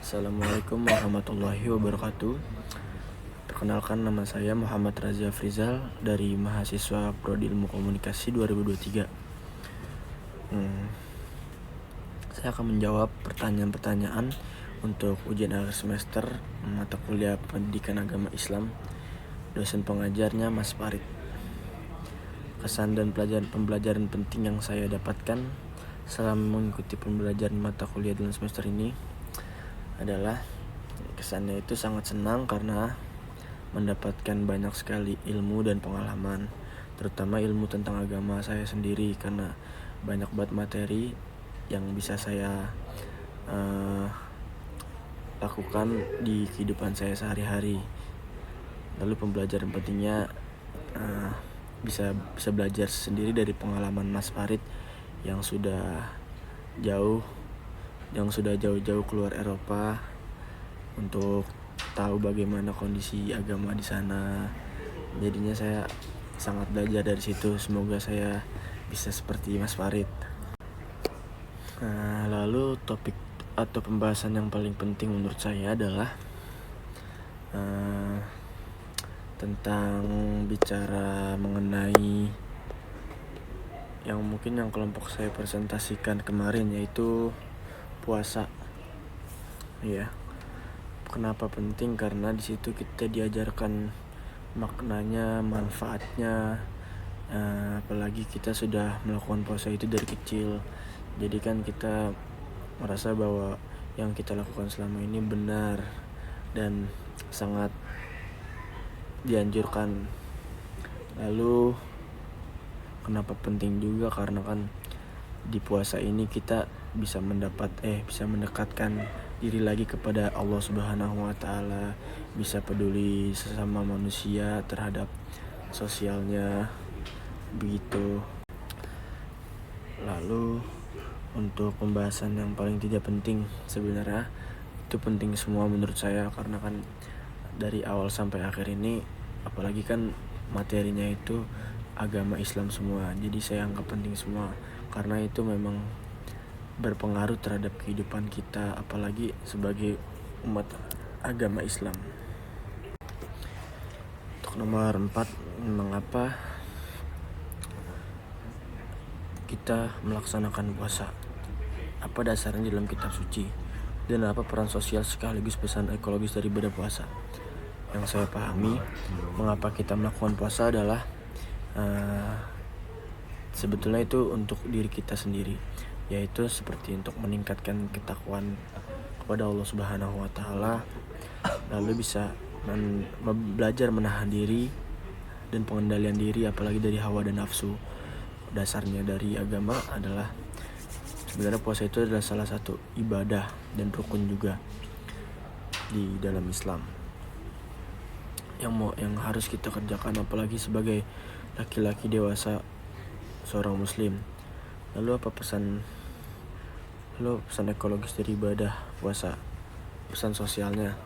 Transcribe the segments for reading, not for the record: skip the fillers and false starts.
Assalamualaikum warahmatullahi wabarakatuh. Perkenalkan, nama saya Muhammad Razia Frizal dari mahasiswa Prodi Ilmu Komunikasi 2023. Saya akan menjawab pertanyaan-pertanyaan untuk ujian akhir semester mata kuliah Pendidikan Agama Islam. Dosen pengajarnya Mas Farid. Kesan dan pembelajaran penting yang saya dapatkan selama mengikuti pembelajaran mata kuliah dalam semester ini adalah kesannya itu sangat senang karena mendapatkan banyak sekali ilmu dan pengalaman, terutama ilmu tentang agama saya sendiri, karena banyak banget materi yang bisa saya lakukan di kehidupan saya sehari-hari. Lalu pembelajaran pentingnya bisa belajar sendiri dari pengalaman Mas Farid yang sudah jauh-jauh keluar Eropa untuk tahu bagaimana kondisi agama di sana. Jadinya saya sangat belajar dari situ. Semoga saya bisa seperti Mas Farid. Lalu topik atau pembahasan yang paling penting menurut saya adalah tentang bicara mengenai yang mungkin yang kelompok saya presentasikan kemarin, yaitu puasa. Ya, kenapa penting? Karena di situ kita diajarkan maknanya, manfaatnya, apalagi kita sudah melakukan puasa itu dari kecil. Jadi kan kita merasa bahwa yang kita lakukan selama ini benar dan sangat dianjurkan. Lalu kenapa penting juga? Karena kan di puasa ini kita bisa mendekatkan diri lagi kepada Allah Subhanahu wa Ta'ala, bisa peduli sesama manusia terhadap sosialnya begitu. Lalu untuk pembahasan yang paling tidak penting, sebenarnya itu penting semua menurut saya, karena kan dari awal sampai akhir ini, apalagi kan materinya itu agama Islam semua, jadi saya anggap penting semua karena itu memang berpengaruh terhadap kehidupan kita, apalagi sebagai umat agama Islam. Untuk nomor 4, mengapa kita melaksanakan puasa? Apa dasarnya dalam kitab suci? Dan apa peran sosial sekaligus pesan ekologis dari ibadah puasa? Yang saya pahami, mengapa kita melakukan puasa adalah sebetulnya itu untuk diri kita sendiri, yaitu seperti untuk meningkatkan ketakwaan kepada Allah Subhanahu wa Ta'ala, lalu bisa belajar menahan diri dan pengendalian diri, apalagi dari hawa dan nafsu. Dasarnya dari agama adalah sebenarnya puasa itu adalah salah satu ibadah dan rukun juga di dalam Islam yang harus kita kerjakan, apalagi sebagai laki-laki dewasa seorang muslim. Lalu apa pesan ekologis dari ibadah puasa? Pesan sosialnya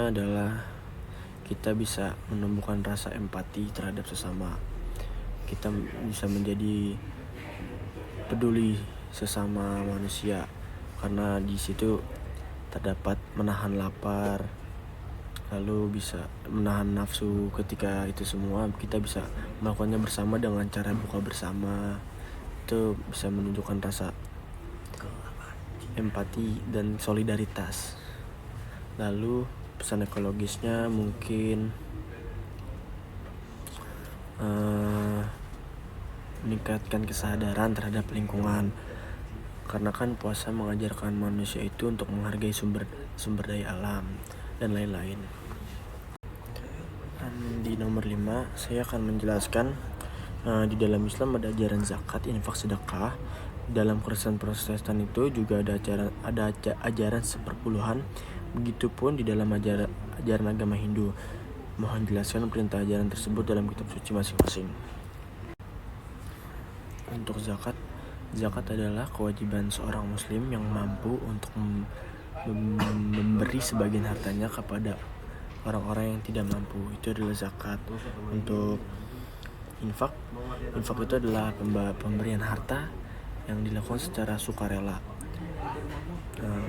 adalah kita bisa menemukan rasa empati terhadap sesama. Kita bisa menjadi peduli sesama manusia, karena di situ terdapat menahan lapar, lalu bisa menahan nafsu. Ketika itu semua kita bisa melakukannya bersama dengan cara buka bersama. Itu bisa menunjukkan rasa empati dan solidaritas. Lalu pesan ekologisnya mungkin meningkatkan kesadaran terhadap lingkungan, karena kan puasa mengajarkan manusia itu untuk menghargai sumber daya alam dan lain-lain. Di nomor 5, saya akan menjelaskan di dalam Islam ada ajaran zakat, infak, sedekah. Dalam Kristen Protestan itu juga ada ajaran seperpuluhan. Begitupun di dalam ajaran agama Hindu. Mohon jelaskan perintah ajaran tersebut dalam kitab suci masing-masing. Untuk zakat adalah kewajiban seorang muslim yang mampu untuk memberi sebagian hartanya kepada orang-orang yang tidak mampu. Itu adalah zakat. Untuk infak itu adalah pemberian harta yang dilakukan secara sukarela.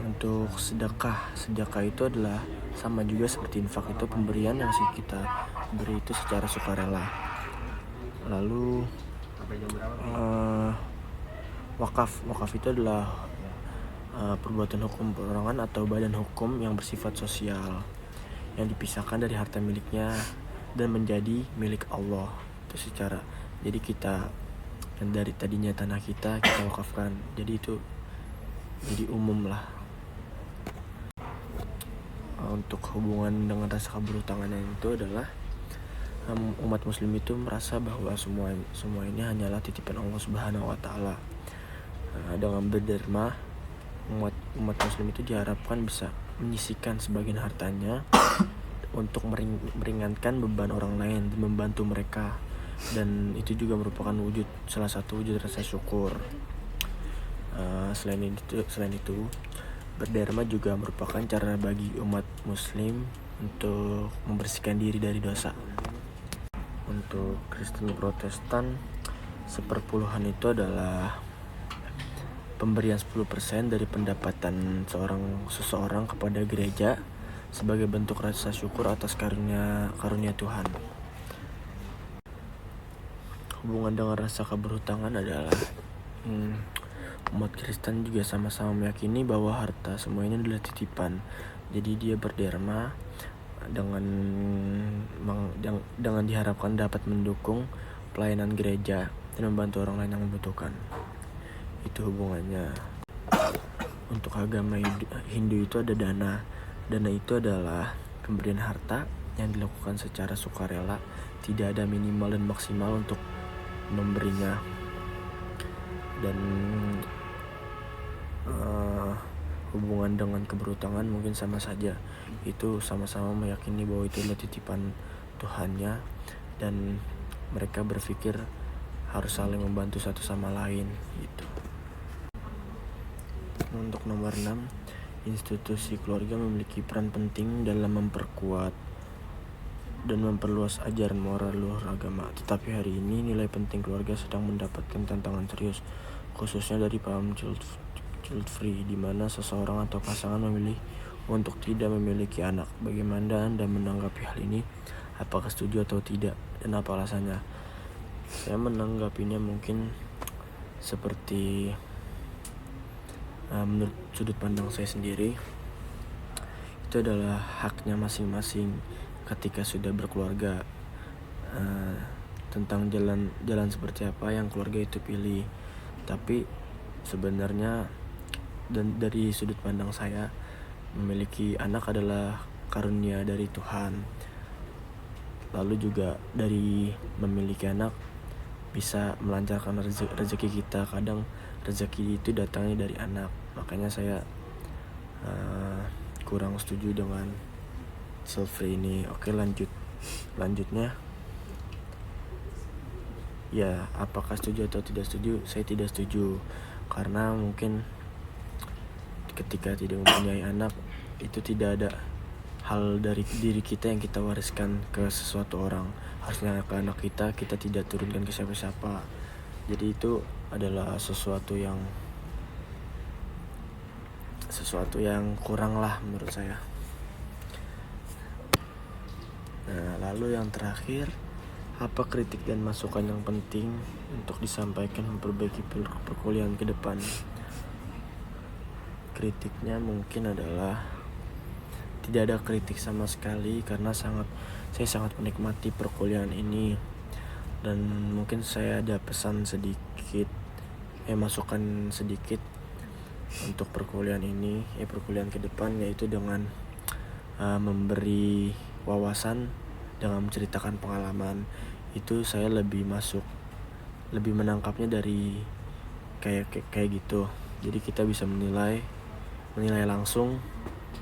Untuk sedekah itu adalah sama juga seperti infak, itu pemberian yang kita beri itu secara sukarela. Lalu wakaf itu adalah perbuatan hukum perorangan atau badan hukum yang bersifat sosial, yang dipisahkan dari harta miliknya dan menjadi milik Allah. Itu secara, jadi kita yang dari tadinya tanah kita wakafkan, jadi itu jadi umum lah. Untuk hubungan dengan rasa keberhutangan itu adalah umat muslim itu merasa bahwa semua ini hanyalah titipan Allah Subhanahu wa taala. Dengan berderma, umat muslim itu diharapkan bisa menyisihkan sebagian hartanya untuk meringankan beban orang lain dan membantu mereka, dan itu juga merupakan salah satu wujud rasa syukur. Selain itu berderma juga merupakan cara bagi umat muslim untuk membersihkan diri dari dosa. Untuk Kristen Protestan, seperpuluhan itu adalah pemberian 10% dari pendapatan seseorang kepada gereja sebagai bentuk rasa syukur atas karunia Tuhan. Hubungan dengan rasa keberhutangan adalah umat Kristen juga sama-sama meyakini bahwa harta semua ini adalah titipan. Jadi dia berderma dengan diharapkan dapat mendukung pelayanan gereja dan membantu orang lain yang membutuhkan. Itu hubungannya. Untuk agama Hindu itu ada dana. Dana itu adalah pemberian harta yang dilakukan secara sukarela, tidak ada minimal dan maksimal untuk memberinya. Dan hubungan dengan keberhutangan mungkin sama saja, itu sama-sama meyakini bahwa itu adalah titipan Tuhannya dan mereka berpikir harus saling membantu satu sama lain gitu. Untuk nomor 6, institusi keluarga memiliki peran penting dalam memperkuat dan memperluas ajaran moral luhur agama. Tetapi hari ini nilai penting keluarga sedang mendapatkan tantangan serius, khususnya dari paham child free, di mana seseorang atau pasangan memilih untuk tidak memiliki anak. Bagaimana Anda menanggapi hal ini? Apakah setuju atau tidak? Dan apa alasannya? Saya menanggapinya mungkin seperti menurut sudut pandang saya sendiri, itu adalah haknya masing-masing ketika sudah berkeluarga, tentang jalan seperti apa yang keluarga itu pilih. Tapi sebenarnya, dan dari sudut pandang saya, memiliki anak adalah karunia dari Tuhan. Lalu juga dari memiliki anak bisa melancarkan rezeki kita. Kadang rezeki itu datangnya dari anak. Makanya saya kurang setuju dengan child free ini. Oke, lanjutnya ya, apakah setuju atau tidak setuju? Saya tidak setuju, karena mungkin ketika tidak mempunyai anak, itu tidak ada hal dari diri kita yang kita wariskan ke sesuatu orang. Harusnya ke anak kita tidak turunkan ke siapa-siapa. Jadi itu adalah sesuatu yang kurang lah menurut saya. Nah, lalu yang terakhir, apa kritik dan masukan yang penting untuk disampaikan memperbaiki perkuliahan ke depan? Kritiknya mungkin adalah tidak ada kritik sama sekali, karena saya sangat menikmati perkuliahan ini. Dan mungkin saya ada pesan sedikit, masukan sedikit untuk perkuliahan ini, perkuliahan ke depan, yaitu dengan memberi wawasan dengan menceritakan pengalaman. Itu saya lebih menangkapnya dari kayak gitu. Jadi kita bisa menilai langsung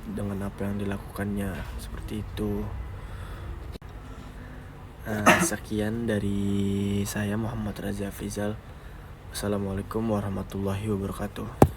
dengan apa yang dilakukannya, seperti itu. Sekian dari saya, Muhammad Raza Afrizal. Assalamualaikum warahmatullahi wabarakatuh.